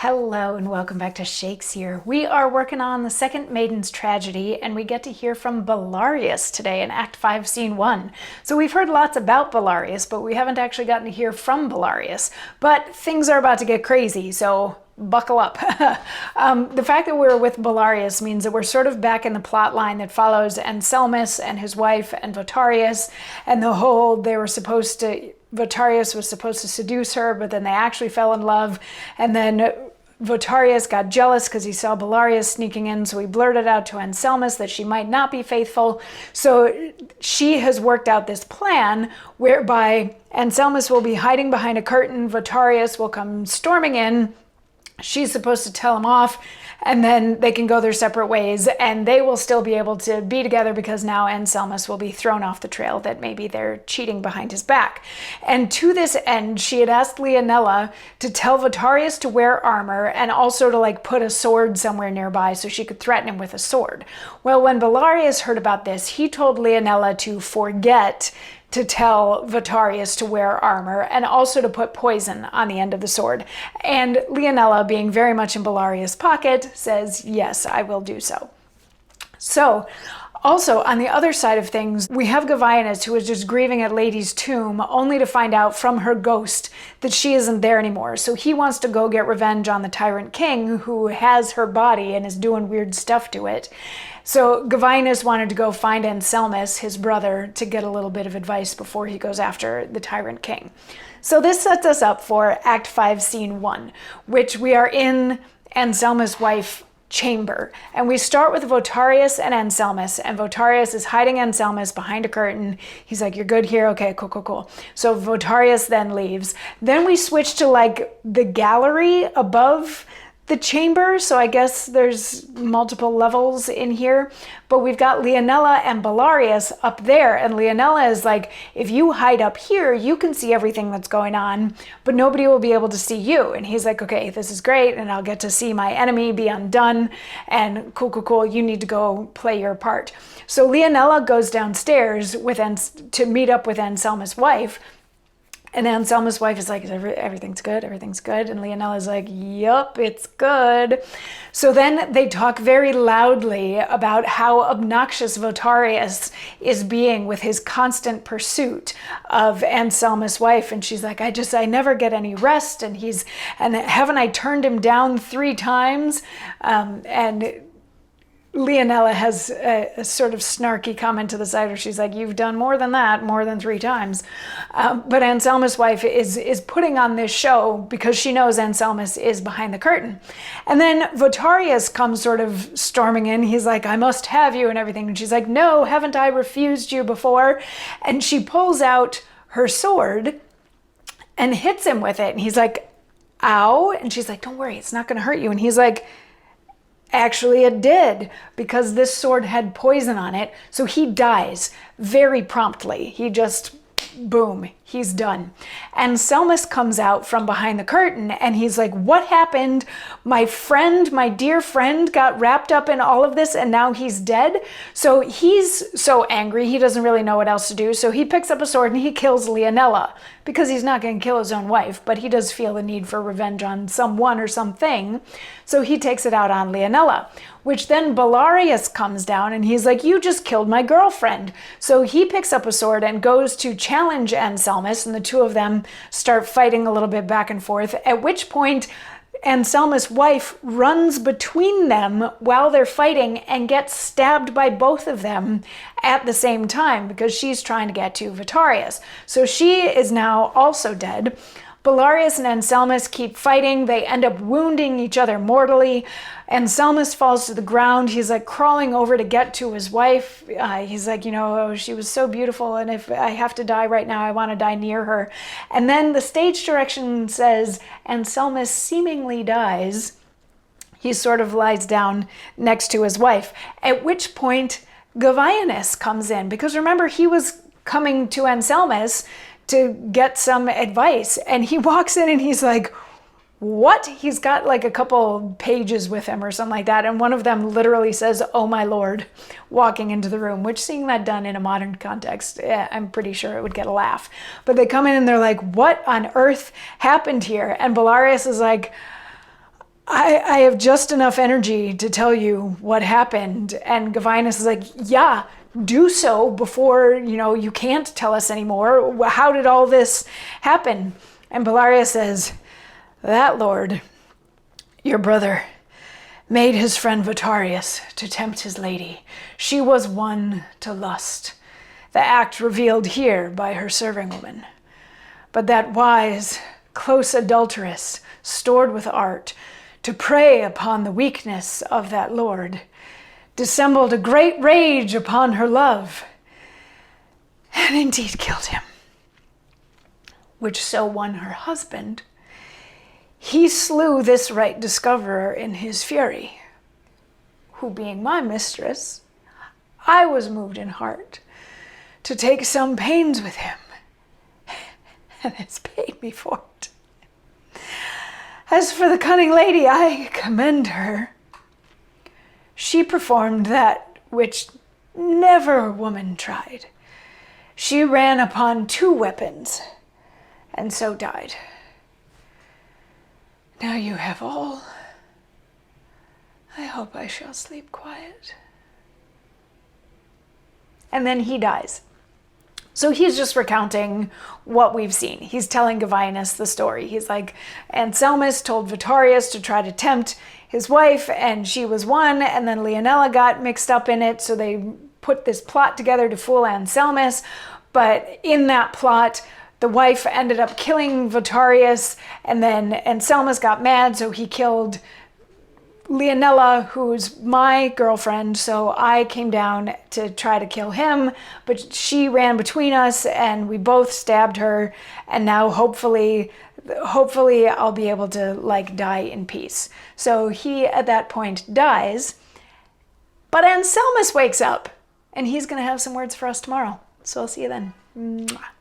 Hello and welcome back to Shakesyear. We are working on the second Maiden's tragedy, and we get to hear from Bellarius today in Act 5, Scene 1. So we've heard lots about Bellarius, but we haven't actually gotten to hear from Bellarius. But things are about to get crazy, so buckle up. The fact that we're with Bellarius means that we're sort of back in the plot line that follows Anselmus and his wife and Votarius, and the whole Votarius was supposed to seduce her, but then they actually fell in love, and then Votarius got jealous because he saw Bellarius sneaking in, so he blurted out to Anselmus that she might not be faithful. So she has worked out this plan whereby Anselmus will be hiding behind a curtain, Votarius will come storming in, she's supposed to tell him off, and then they can go their separate ways, and they will still be able to be together because now Anselmus will be thrown off the trail that maybe they're cheating behind his back. And to this end, she had asked Leonella to tell Votarius to wear armor and also to put a sword somewhere nearby so she could threaten him with a sword. Well, when Bellarius heard about this, he told Leonella to forget to tell Votarius to wear armor and also to put poison on the end of the sword. And Leonella, being very much in Bellarius' pocket, says, yes, I will do so. So, also, on the other side of things, we have Gavinius, who is just grieving at Lady's tomb, only to find out from her ghost that she isn't there anymore. So he wants to go get revenge on the tyrant king, who has her body and is doing weird stuff to it. So Gavinius wanted to go find Anselmus, his brother, to get a little bit of advice before he goes after the tyrant king. So this sets us up for Act 5, Scene 1, which we are in Anselmus' wife chamber. And we start with Votarius and Anselmus, and Votarius is hiding Anselmus behind a curtain. He's like, you're good here? Okay, cool. So Votarius then leaves. Then we switch to the gallery above the chamber, so I guess there's multiple levels in here, but we've got Leonella and Bellarius up there, and Leonella is like, if you hide up here, you can see everything that's going on, but nobody will be able to see you. And he's like, okay, this is great, and I'll get to see my enemy be undone, and cool, you need to go play your part. So Leonella goes downstairs to meet up with Anselmus' wife, and Anselmus' wife is like, everything's good? And Leonella's like, yup, it's good. So then they talk very loudly about how obnoxious Votarius is being with his constant pursuit of Anselmus' wife. And she's like, I never get any rest. And haven't I turned him down 3 times? And Leonella has a sort of snarky comment to the side where she's like, you've done more than that, more than 3 times. But Anselmus' wife is putting on this show because she knows Anselmus is behind the curtain. And then Votarius comes sort of storming in. He's like, I must have you and everything. And she's like, no, haven't I refused you before? And she pulls out her sword and hits him with it. And he's like, ow. And she's like, don't worry, it's not going to hurt you. And he's like, actually, it did, because this sword had poison on it. So he dies very promptly. He just, boom, he's done. Anselmus comes out from behind the curtain and he's like, what happened? My dear friend got wrapped up in all of this and now he's dead. So he's so angry, he doesn't really know what else to do. So he picks up a sword and he kills Leonella, because he's not going to kill his own wife, but he does feel the need for revenge on someone or something. So he takes it out on Leonella, which then Bellarius comes down and he's like, you just killed my girlfriend. So he picks up a sword and goes to challenge Anselmus, and the two of them start fighting a little bit back and forth, at which point Anselmus' wife runs between them while they're fighting and gets stabbed by both of them at the same time because she's trying to get to Votarius. So she is now also dead. Bellarius and Anselmus keep fighting. They end up wounding each other mortally. Anselmus falls to the ground. He's crawling over to get to his wife. He's like, oh, she was so beautiful, and if I have to die right now, I want to die near her. And then the stage direction says Anselmus seemingly dies. He sort of lies down next to his wife, at which point Gavinius comes in, because remember, he was coming to Anselmus to get some advice, and he walks in and he's like, what? He's got a couple pages with him or something like that, and one of them literally says, oh my lord, walking into the room, which, seeing that done in a modern context, I'm pretty sure it would get a laugh. But they come in and they're like, what on earth happened here? And Bellarius is like, I have just enough energy to tell you what happened. And Gavinus is like, yeah, do so before, you can't tell us anymore. How did all this happen? And Bellarius says, that lord, your brother, made his friend Vitarius to tempt his lady. She was won to lust, the act revealed here by her serving woman. But that wise, close adulteress, stored with art, to prey upon the weakness of that lord, dissembled a great rage upon her love, and indeed killed him, which so won her husband. He slew this right discoverer in his fury, who being my mistress, I was moved in heart to take some pains with him, and has paid me for it. As for the cunning lady, I commend her. She performed that which never woman tried. She ran upon 2 weapons, and so died. Now you have all. I hope I shall sleep quiet. And then he dies. So he's just recounting what we've seen. He's telling Gavinus the story. He's like, Anselmus told Vitarius to try to tempt his wife, and she was won, and then Leonela got mixed up in it, so they put this plot together to fool Anselmus. But in that plot, the wife ended up killing Vitarius, and then Anselmus got mad, so he killed Leonela, who's my girlfriend, so I came down to try to kill him, but she ran between us and we both stabbed her, and now hopefully I'll be able to die in peace. So he at that point dies, but Anselmus wakes up and he's going to have some words for us tomorrow. So I'll see you then. Mwah.